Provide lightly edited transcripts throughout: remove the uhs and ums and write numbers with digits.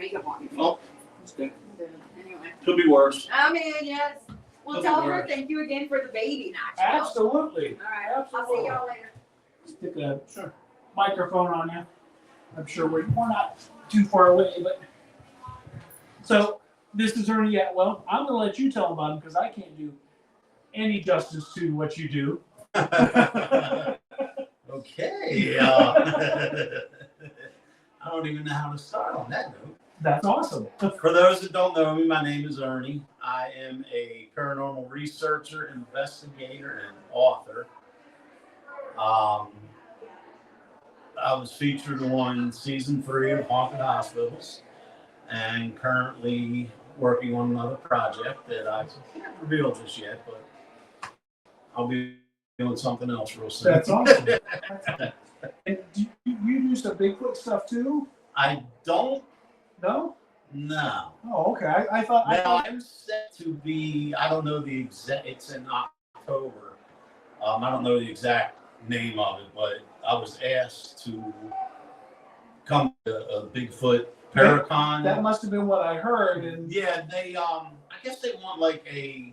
makeup on you. Oh, that's good. Anyway. Could be worse. I mean, yes. Well, tell her thank you again for the baby match. Absolutely. All right. Absolutely. I'll see y'all later. Stick a microphone on you. I'm sure we're not too far away, but so this is Ernie Atwell. I'm going to let you tell about him because I can't do any justice to what you do. Okay. I don't even know how to start on that note. That's awesome. For those that don't know me, my name is Ernie. I am a paranormal researcher, investigator, and author. I was featured on season 3 of Haunted Hospitals and currently working on another project that I can't reveal just yet, but I'll be doing something else real soon. That's awesome. And do you do some Bigfoot stuff too? I don't. No? No. Oh, okay. I thought. Now, I'm set to be, I don't know the exact, it's in October. I don't know the exact name of it, but I was asked to come to a Bigfoot Paracon. That must have been what I heard. And yeah, they, I guess they want like a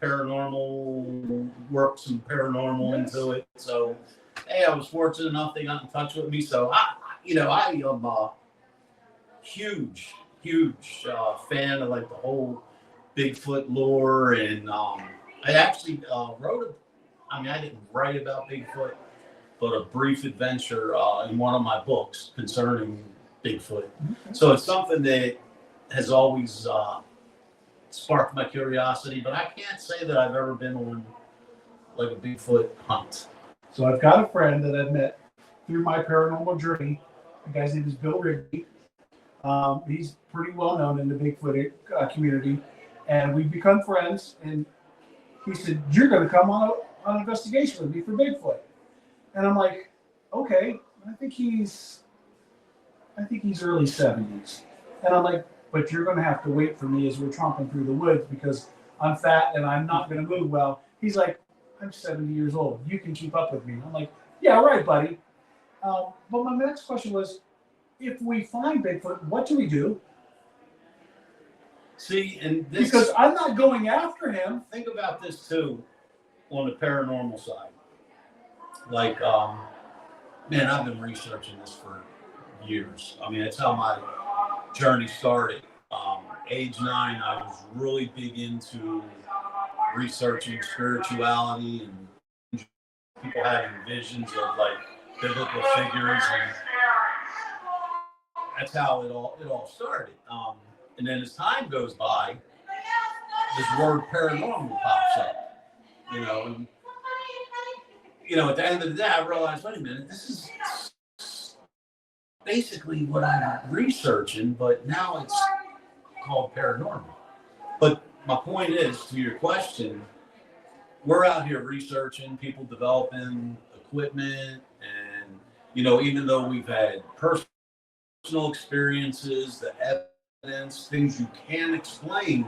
paranormal, work some paranormal into it. So, hey, I was fortunate enough they got in touch with me. So, I am a huge fan of like the whole Bigfoot lore. And I actually I didn't write about Bigfoot, but a brief adventure in one of my books concerning Bigfoot. Okay. So it's something that has always sparked my curiosity, but I can't say that I've ever been on like a Bigfoot hunt. So I've got a friend that I've met through my paranormal journey. The guy's name is Bill Rigby. He's pretty well known in the Bigfoot community, and we've become friends. And he said, "You're going to come on an investigation with me for Bigfoot." And I'm like, "Okay." I think he's early 70s, and I'm like, "But you're going to have to wait for me as we're tromping through the woods because I'm fat and I'm not going to move well." He's like, "I'm 70 years old. You can keep up with me." I'm like, "Yeah, right, buddy." But my next question was, if we find Bigfoot, what do we do? See, and this, because I'm not going after him. Think about this too, on the paranormal side. Like, man, I've been researching this for years. I mean, that's how my journey started. Age 9, I was really big into researching spirituality and people having visions of like biblical figures, and that's how it all started. And then as time goes by, this word paranormal pops up, and, at the end of the day, I realized, wait a minute, this is basically what I'm researching, but now it's called paranormal. But my point is, to your question, we're out here researching, people developing equipment, and, even though we've had personal experiences, the evidence, things you can't explain,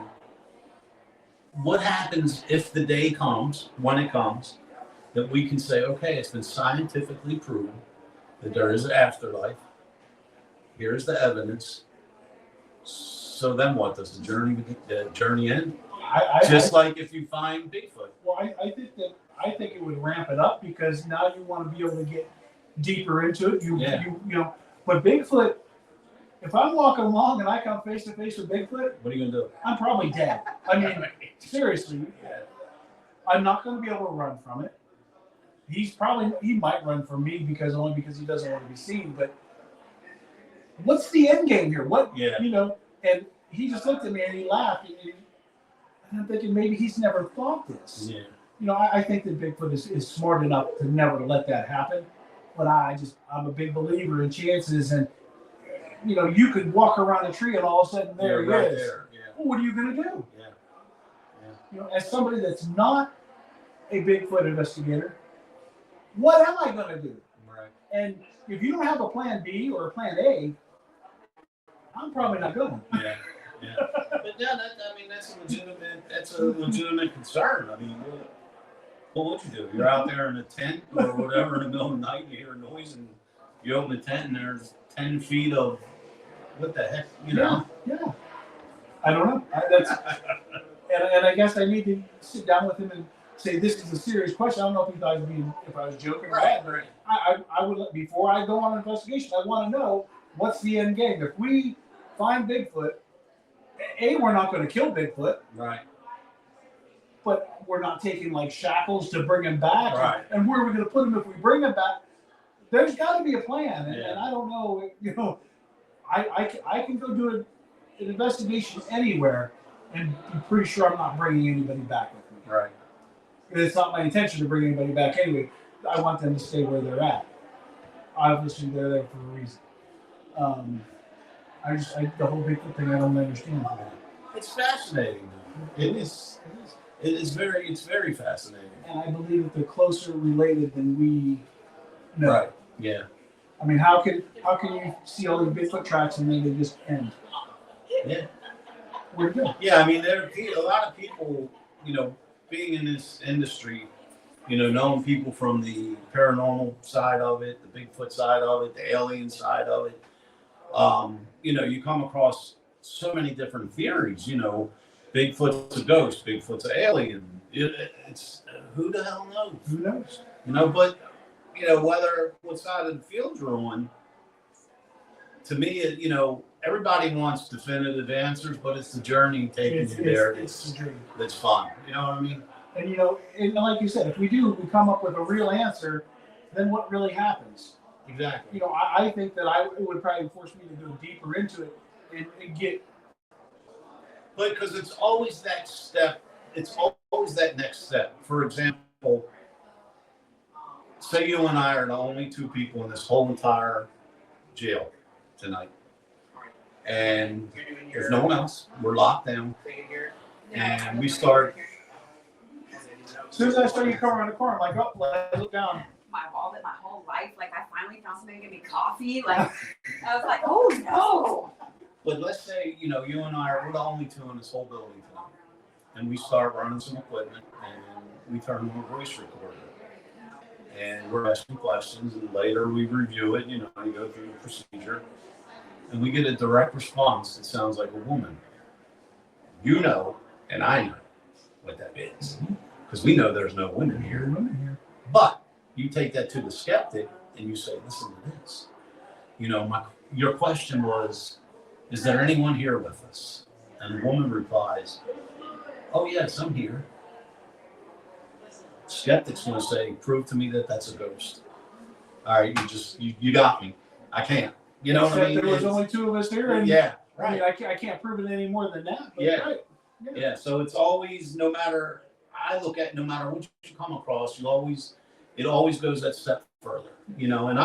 what happens if the day comes, when it comes, that we can say, okay, it's been scientifically proven that there is an afterlife. Here's the evidence. So then what? Does the journey end? Like if you find Bigfoot. Well, I think it would ramp it up because now you want to be able to get deeper into it. But Bigfoot, if I'm walking along and I come face to face with Bigfoot, what are you gonna do? I'm probably dead. I mean, seriously, I'm not going to be able to run from it. He might run from me because he doesn't want to be seen. But what's the end game here? And he just looked at me and he laughed. And I'm thinking maybe he's never thought this. Yeah. I think that Bigfoot is smart enough to never let that happen. But I'm a big believer in chances. And, you could walk around a tree and all of a sudden there he is. There. Yeah. Well, what are you going to do? Yeah. As somebody that's not a Bigfoot investigator, what am I going to do? Right. And if you don't have a plan B or a plan A, I'm probably not going. Yeah. But that's a legitimate concern. I mean, what would you do? You're out there in a tent or whatever in the middle of the night, you hear a noise and you open the tent and there's 10 feet of what the heck, you know? Yeah. I don't know. And I guess I need to sit down with him and say, this is a serious question. I don't know if he thought if I was joking or Right, not. right. I would, before I go on an investigation, I want to know what's the end game. If we find Bigfoot, we're not going to kill Bigfoot. Right. But we're not taking like shackles to bring him back. Right. And where are we going to put him if we bring him back? There's got to be a plan. And I don't know, I can go do an investigation anywhere and be pretty sure I'm not bringing anybody back with me. Right. It's not my intention to bring anybody back anyway. I want them to stay where they're at. Obviously, they're there for a reason. The whole Bigfoot thing, I don't understand. It's fascinating. It's very fascinating. And I believe that they're closer related than we know. Right. Yeah. I mean, how can you see all these Bigfoot tracks and then they just end? Yeah. Where'd it go? Yeah, I mean, there are a lot of people, being in this industry, knowing people from the paranormal side of it, the Bigfoot side of it, the alien side of it. You come across so many different theories. Bigfoot's a ghost, Bigfoot's an alien. It's who the hell knows? Who knows? But whether what side of the field you're on. To me, everybody wants definitive answers, but it's the journey taking you there. It's the dream. That's fun. You know what I mean? And and like you said, if we come up with a real answer, then what really happens? Exactly. I think that it would probably force me to go deeper into it and get. But because it's always that step, it's always that next step. For example, say you and I are the only two people in this whole entire jail tonight. And there's no one else. We're locked down. And we start. As soon as I started coming around the corner, I'm like, oh, I look down. My wallet, my whole life, like I finally found somebody to give me coffee. Like I was like, oh no. But let's say, you and I we're the only two in this whole building tonight. And we start running some equipment and we turn on a voice recorder. And we're asking questions and later we review it, you go through the procedure. And we get a direct response that sounds like a woman. And I know what that is. Because we know there's no women here. But you take that to the skeptic and you say, listen to this. Your question was, is there anyone here with us? And the woman replies, oh yes, I'm here. Skeptic's going to say, prove to me that that's a ghost. All right, you got me. I can't. You know what I mean? There was only two of us here. And yeah, right. right. I can't prove it any more than that. But Yeah. Right. Yeah, so it's always, no matter what you come across, it always goes that step further, and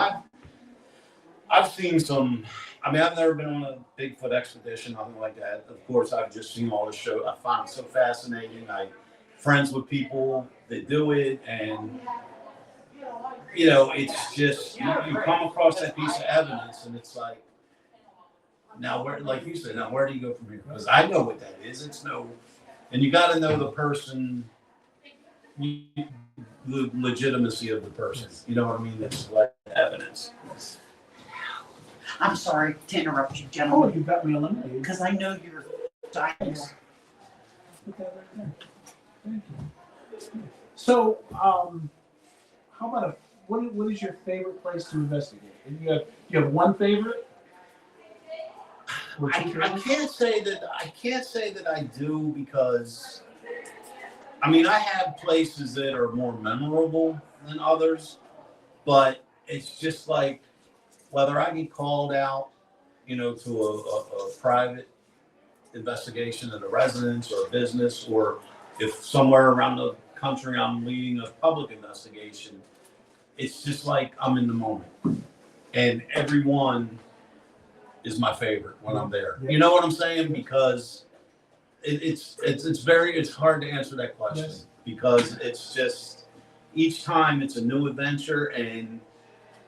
I've seen some, I've never been on a Bigfoot expedition, nothing like that. Of course, I've just seen all the show. I find it so fascinating. I'm friends with people that do it, and, it's just, you come across that piece of evidence, and it's like, now, like you said, where do you go from here? Because I know what that is. And you got to know the person, the legitimacy of the person. You know what I mean? That's like evidence. I'm sorry to interrupt you, Oh, gentlemen, you got me eliminated. because I know you're dying. Put that right there. Thank you. So, how about what is your favorite place to investigate? You have one favorite? Or two I favorites? can't say that I do because I have places that are more memorable than others, but it's just like whether I get called out, to a private investigation at a residence or a business, or if somewhere around the country I'm leading a public investigation, it's just like I'm in the moment. And everyone is my favorite when I'm there. You know what I'm saying? Because it's hard to answer that question. Yes. Because it's just each time it's a new adventure, and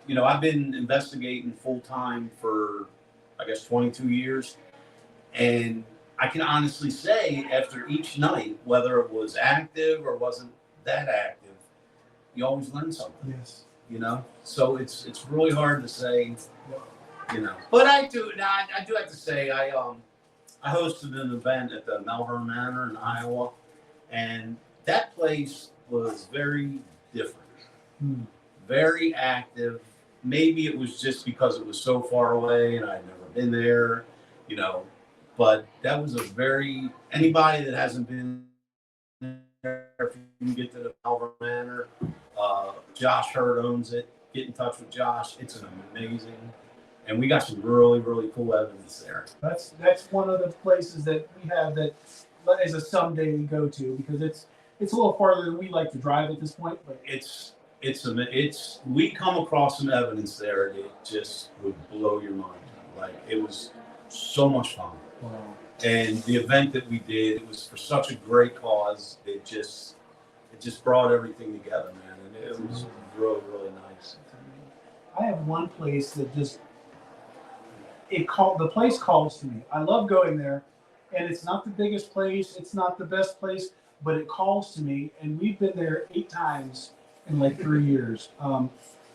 I've been investigating full time for I guess 22 years, and I can honestly say after each night, whether it was active or wasn't that active, you always learn something. Yes. So it's really hard to say. you know. But I do have to say I hosted an event at the Malvern Manor in Iowa, and that place was very different, very active. Maybe it was just because it was so far away and I'd never been there, you know. But that was anybody that hasn't been there, if you can get to the Malvern Manor, Josh Hurd owns it. Get in touch with Josh. It's an amazing, and we got some really, really cool evidence there. That's one of the places that we have that is a someday go to, because it's a little farther than we like to drive at this point. But we come across some evidence there that just would blow your mind. Like, it was so much fun. Wow. And the event that we did, it was for such a great cause. It just brought everything together, man, and it was really, really nice. I have one place that the place calls to me. I love going there, and it's not the biggest place, it's not the best place, but it calls to me, and we've been there 8 times in like 3 years. And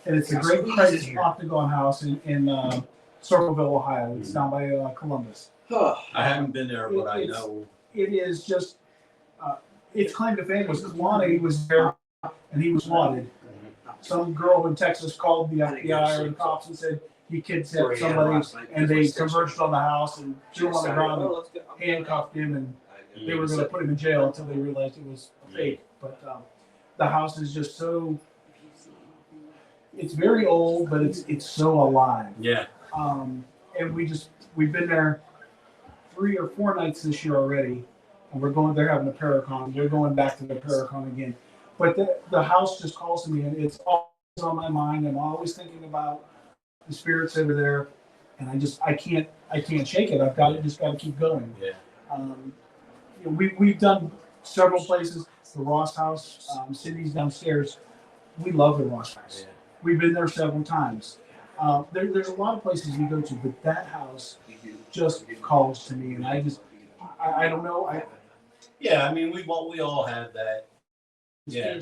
it's a great place, Octagon House in Circleville, Ohio. It's down by Columbus. I haven't been there, but I know. It is just, it's kind of famous because Lonnie was there and he was wanted. Some girl in Texas called the FBI or the cops and said he kidnapped somebody, and they converged on the house and threw him on the ground and handcuffed him, and they were going to put him in jail until they realized it was fake. But the house is just so, it's very old, but it's so alive. Yeah. And we've been there 3 or 4 nights this year already, and they're having a Paracon. We're going back to the Paracon again. But the house just calls to me, and it's always on my mind. I'm always thinking about the spirits over there, and I can't shake it. I've got to keep going. Yeah. We've done several places. The Ross House, Cindy's downstairs. We love the Ross House. Yeah. We've been there several times. There's a lot of places we go to, but that house just calls to me, and I don't know. Yeah, I mean, we all have that. Yeah.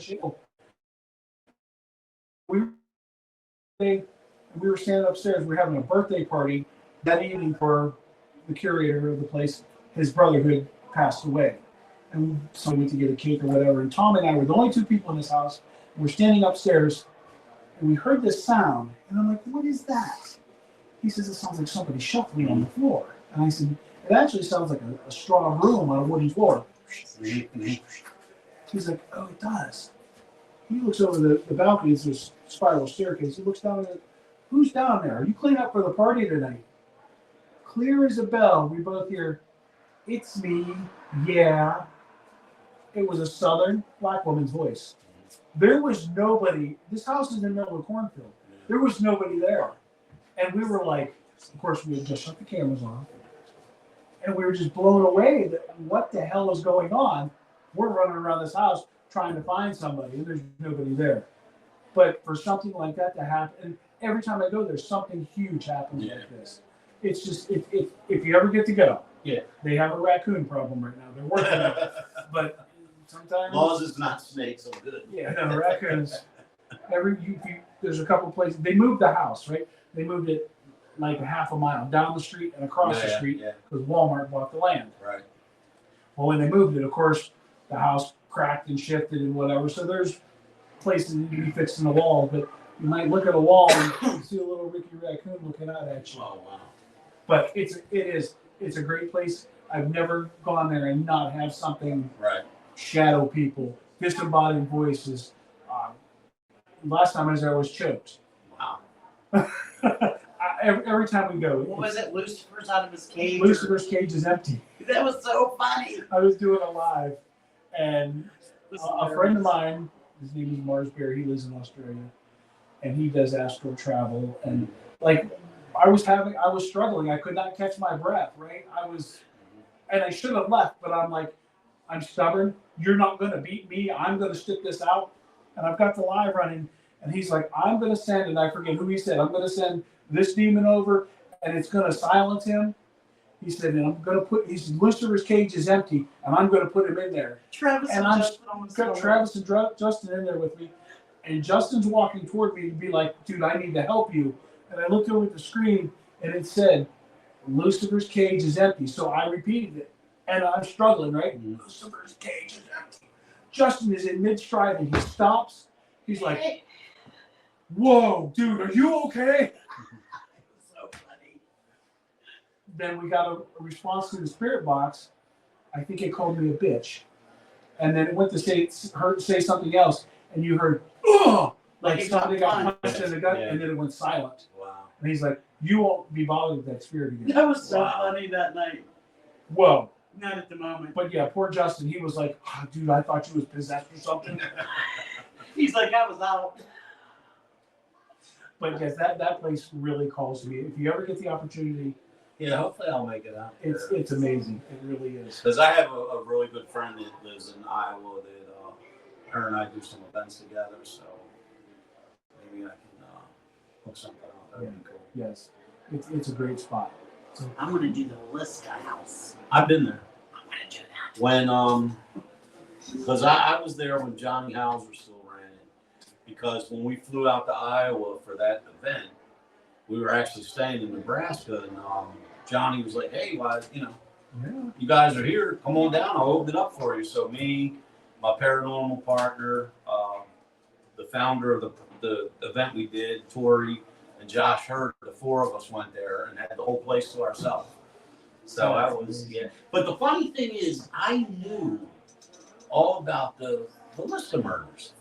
We were standing upstairs. We were having a birthday party that evening for the curator of the place. His brother had passed away, and so we went to get a cake or whatever. And Tom and I were the only 2 people in this house. We're standing upstairs, and we heard this sound, and I'm like, "What is that?" He says, "It sounds like somebody shuffling on the floor." And I said, "It actually sounds like a straw broom on a wooden floor." He's like, "Oh, it does." He looks over the balcony. It's this spiral staircase. He looks down and goes, "Who's down there? Are you cleaning up for the party tonight?" Clear as a bell, we both hear, "It's me, yeah." It was a Southern black woman's voice. There was nobody. This house is in the middle of a cornfield. There was nobody there. And we were like, of course, we had just shut the cameras off. And we were just blown away that what the hell is going on? We're running around this house trying to find somebody, and there's nobody there. But for something like that to happen, and every time I go, there's something huge happening like this. It's just, if you ever get to go, they have a raccoon problem right now. They're working on it. But sometimes. As long as it's not snakes, I'm good. Yeah, no, raccoons. There's a couple places. They moved the house, right? They moved it like a half a mile down the street and across the street because Walmart bought the land. Right. Well, when they moved it, of course, the house cracked and shifted and whatever. So there's places that need to be fixed in the wall, but you might look at a wall and see a little Ricky Raccoon looking out at you. Oh wow! But it's a great place. I've never gone there and not have something shadow people, disembodied voices. Last time I was there, I was choked. Wow. Every time we go. What was it? Lucifer's out of his cage? Lucifer's cage is empty. That was so funny. I was doing it live, and a friend of mine, his name is Mars Bear, he lives in Australia, and he does astral travel. And like, I was struggling. I could not catch my breath, right? And I should have left, but I'm like, I'm stubborn. You're not going to beat me. I'm going to stick this out. And I've got the live running. And he's like, I'm going to send, and I forget who he said, I'm going to send this demon over, and it's going to silence him. He said, and I'm going to put, Lucifer's cage is empty, and I'm going to put him in there. Travis and and Justin in there with me. And Justin's walking toward me to be like, dude, I need to help you. And I looked over at the screen, and it said, Lucifer's cage is empty. So I repeated it, and I'm struggling, right? Lucifer's cage is empty. Justin is in mid-stride, and he stops. He's like, whoa, dude, are you okay? So funny. Then we got a response to the spirit box. I think it called me a bitch. And then it went to say something else, and you heard, oh, like somebody got punched in the gut, and then it went silent. Wow. And he's like, you won't be bothered with that spirit again. That was so funny that night. Whoa. Not at the moment. But yeah, poor Justin, he was like, oh, dude, I thought you was possessed or something. He's like, I was out. But yes, that place really calls to me. If you ever get the opportunity, Yeah, hopefully I'll make it out there. it's amazing. It really is. Because I have a really good friend that lives in Iowa that her and I do some events together, so maybe I can hook something out. That would be cool. Yes, it's a great spot. So, I'm gonna do the Liska house. I've been there. I'm gonna do that. When, because I was there when Johnny Hauser still ran it. Because when we flew out to Iowa for that event, we were actually staying in Nebraska, and Johnny was like, "Hey, why, yeah. you guys are here? Come on down. I'll open it up for you." So me, my paranormal partner, the founder of the event we did, Tori and Josh Hurd, the four of us went there and had the whole place to ourselves. So that was But the funny thing is, I knew all about the Liska murders.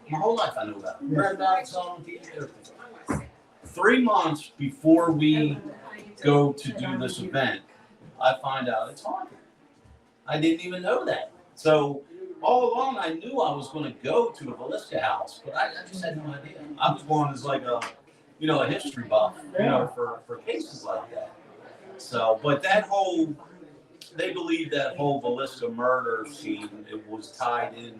My whole life I knew about it. Read about it, saw it on TV, everything. 3 months before we go to do this event, I find out it's haunted. I didn't even know that. So all along, I knew I was going to go to the Liska house, but I just had no idea. I was going as like a history buff, for cases like that. So, but they believe that whole Liska murder scene, it was tied in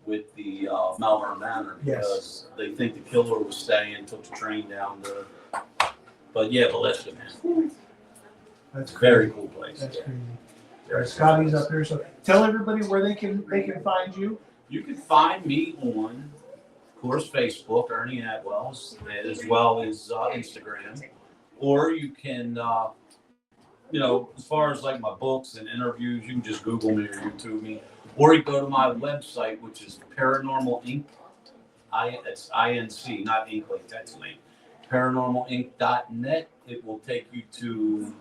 with the Malvern Manor because they think the killer was staying, took the train down there. But yeah, Liska, man. That's Very cool place. That's yeah. crazy. Very Scotty's cool up here, so tell everybody where they can find you. You can find me on, of course, Facebook, Ernie Atwell, as well as Instagram. Or you can, as far as like my books and interviews, you can just Google me or YouTube me. Or you go to my website, which is Paranormal Inc. It's INC, not Inc. like that's name. ParanormalInc.net. It will take you to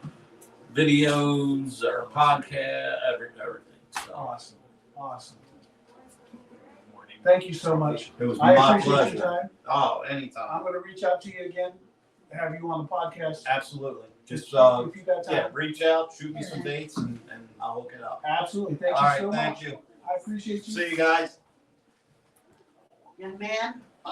videos or podcast, everything. So. Awesome. Thank you so much. It was I my appreciate pleasure. your time. Oh, anytime. I'm going to reach out to you again, have you on the podcast. Absolutely. Just if you got time. reach out, shoot me some dates, and I'll hook it up. Absolutely. Thank All you right, so much. thank you. I appreciate you. See you guys. Young man,